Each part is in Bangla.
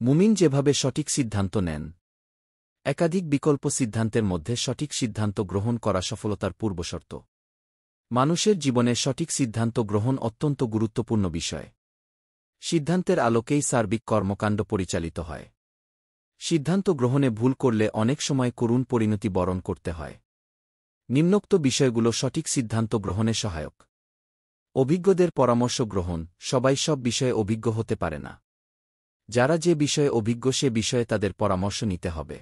মুমিন যেভাবে সঠিক সিদ্ধান্ত নেন। একাধিক বিকল্প সিদ্ধান্তের মধ্যে সঠিক সিদ্ধান্ত গ্রহণ করা সফলতার পূর্বশর্ত। মানুষের জীবনে সঠিক সিদ্ধান্ত গ্রহণ অত্যন্ত গুরুত্বপূর্ণ বিষয়। সিদ্ধান্তের আলোকেই সার্বিক কর্মকাণ্ড পরিচালিত হয়। সিদ্ধান্ত গ্রহণে ভুল করলে অনেক সময় করুণ পরিণতি বরণ করতে হয়। নিম্নোক্ত বিষয়গুলো সঠিক সিদ্ধান্ত গ্রহণে সহায়ক। অভিজ্ঞদের পরামর্শ গ্রহণ। সবাই সব বিষয়ে অভিজ্ঞ হতে পারে না। যারা যে বিষয়ে অভিজ্ঞ সে বিষয়ে তাদের পরামর্শ নিতে হবে।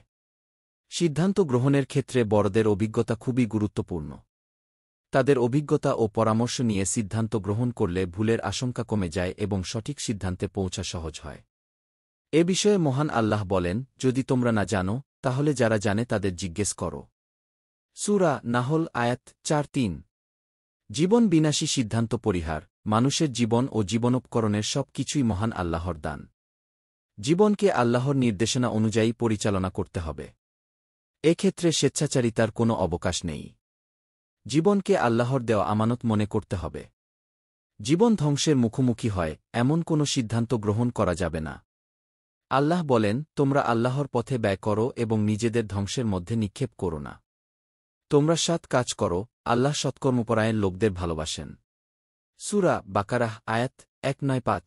সিদ্ধান্ত গ্রহণের ক্ষেত্রে বড়দের অভিজ্ঞতা খুবই গুরুত্বপূর্ণ। তাদের অভিজ্ঞতা ও পরামর্শ নিয়ে সিদ্ধান্ত গ্রহণ করলে ভুলের আশঙ্কা কমে যায় এবং সঠিক সিদ্ধান্তে পৌঁছা সহজ হয়। এ বিষয়ে মহান আল্লাহ বলেন, যদি তোমরা না জানো তাহলে যারা জানে তাদের জিজ্ঞেস করো। সূরা নাহল আয়াত ৪-৩। জীবন বিনাশী সিদ্ধান্ত পরিহার। মানুষের জীবন ও জীবনোপকরণের সব কিছুই মহান আল্লাহর দান। জীবনকে আল্লাহর নির্দেশনা অনুযায়ী পরিচালনা করতে হবে। এক্ষেত্রে স্বেচ্ছাচারিতার কোনো অবকাশ নেই। জীবনকে আল্লাহর দেওয়া আমানত মনে করতে হবে। জীবন ধ্বংসের মুখোমুখি হয় এমন কোনো সিদ্ধান্ত গ্রহণ করা যাবে না। আল্লাহ বলেন, তোমরা আল্লাহর পথে ব্যয় করো এবং নিজেদের ধ্বংসের মধ্যে নিক্ষেপ করো না। তোমরা সৎ কাজ করো, আল্লাহ সৎকর্মপরায়ণ লোকদের ভালোবাসেন। সূরা বাকারাহ আয়াত ১৯৫।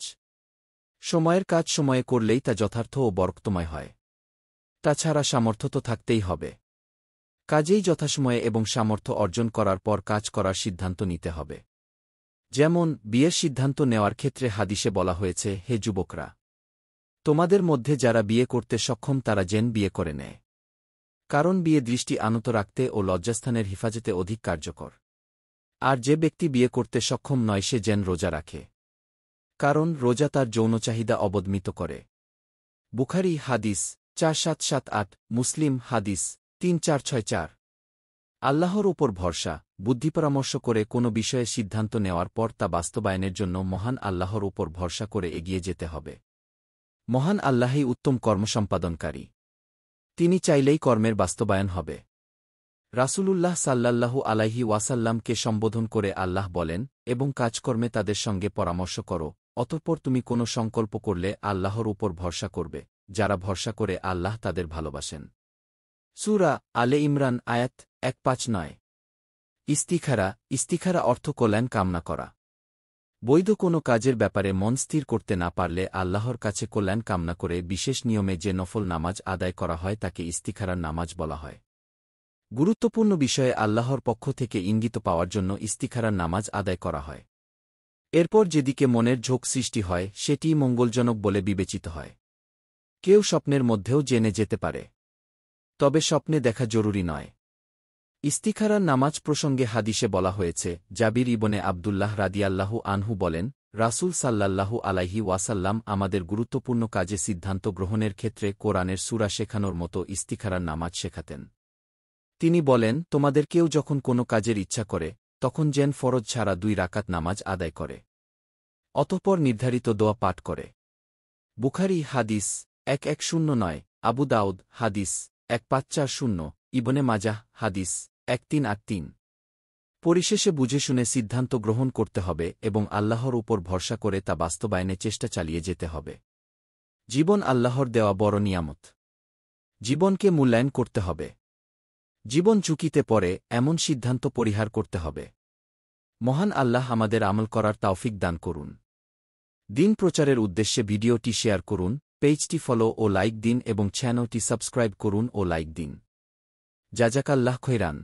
সময়ের কাজ সময়ে করলেই তা যথার্থ ও বরকতময় হয়। তাছাড়া সামর্থ্য তো থাকতেই হবে। কাজেই যথাসময়ে এবং সামর্থ্য অর্জন করার পর কাজ করার সিদ্ধান্ত নিতে হবে। যেমন বিয়ের সিদ্ধান্ত নেওয়ার ক্ষেত্রে হাদিসে বলা হয়েছে, হে যুবকরা, তোমাদের মধ্যে যারা বিয়ে করতে সক্ষম তারা যেন বিয়ে করে নেয়। কারণ বিয়ে দৃষ্টি আনত রাখতে ও লজ্জাস্থানের হিফাজতে অধিক কার্যকর। আর যে ব্যক্তি বিয়ে করতে সক্ষম নয় সে যেন রোজা রাখে। কারণ রোজা তার যৌন চাহিদা অবদমিত করে। বুখারী হাদিস ৪৭৭৮, মুসলিম হাদিস ৩৪৬৪। আল্লাহর উপর ভরসা। বুদ্ধিপরামর্শ করে কোনো বিষয়ে সিদ্ধান্ত নেওয়ার পর তা বাস্তবায়নের জন্য মহান আল্লাহর উপর ভরসা করে এগিয়ে যেতে হবে। মহান আল্লাহই উত্তম কর্মসম্পাদনকারী। তিনি চাইলেই কর্মের বাস্তবায়ন হবে। রাসূলুল্লাহ সাল্লাল্লাহু আলাইহি ওয়াসাল্লামকে সম্বোধন করে আল্লাহ বলেন, এবং কাজকর্মে তাদের সঙ্গে পরামর্শ করো, অতঃপর তুমি কোনো সংকল্প করলে আল্লাহর উপর ভরসা করবে। যারা ভরসা করে আল্লাহ তাদের ভালোবাসেন। সূরা আলে ইমরান আয়াত ১৫৯। ইস্তিখারা অর্থ কল্যাণ কামনা করা। বৈধ কোনো কাজের ব্যাপারে মন স্থির করতে না পারলে আল্লাহর কাছে কল্যাণ কামনা করে বিশেষ নিয়মে যে নফল নামাজ আদায় করা হয় তাকে ইস্তিখারার নামাজ বলা হয়। গুরুত্বপূর্ণ বিষয়ে আল্লাহর পক্ষ থেকে ইঙ্গিত পাওয়ার জন্য ইস্তিখারার নামাজ আদায় করা হয়। এরপর যেদিকে মনের ঝোঁক সৃষ্টি হয় সেটিই মঙ্গলজনক বলে বিবেচিত হয়। কেউ স্বপ্নের মধ্যেও জেনে যেতে পারে, তবে স্বপ্নে দেখা জরুরি নয়। ইস্তিখারার নামাজ প্রসঙ্গে হাদিসে বলা হয়েছে, জাবির ইবনে আবদুল্লাহ রাদিয়াল্লাহু আনহু বলেন, রাসূল সাল্লাল্লাহু আলাইহি ওয়াসাল্লাম আমাদের গুরুত্বপূর্ণ কাজে সিদ্ধান্ত গ্রহণের ক্ষেত্রে কোরআনের সূরা শেখানোর মতো ইস্তিখারার নামাজ শেখাতেন। তিনি বলেন, তোমাদের কেউ যখন কোনো কাজের ইচ্ছা করে তখন যেন ফরজ ছাড়া ২ রাকাত নামাজ আদায় করে, অতঃপর নির্ধারিত দোয়া পাঠ করে। বুখারী হাদিস ১১০৯, আবু দাউদ হাদিস ১৫৪০, ইবনে মাজাহ হাদিস ১৩৮৩। পরিশেষে বুঝে শুনে সিদ্ধান্ত গ্রহণ করতে হবে এবং আল্লাহর উপর ভরসা করে তা বাস্তবায়নে চেষ্টা চালিয়ে যেতে হবে। জীবন আল্লাহর দেওয়া বড় নিয়ামত। জীবনকে মূল্যায়ন করতে হবে। জীবন ঝুঁকিতে পড়ে এমন সিদ্ধান্ত পরিহার করতে হবে। মহান আল্লাহ আমাদের আমল করার তাওফিক দান করুন। দিন প্রচারের উদ্দেশ্যে ভিডিওটি শেয়ার করুন, পেজটি ফলো ও লাইক দিন এবং চ্যানেলটি সাবস্ক্রাইব করুন ও লাইক দিন। জাযাকাল্লাহ খৈরান।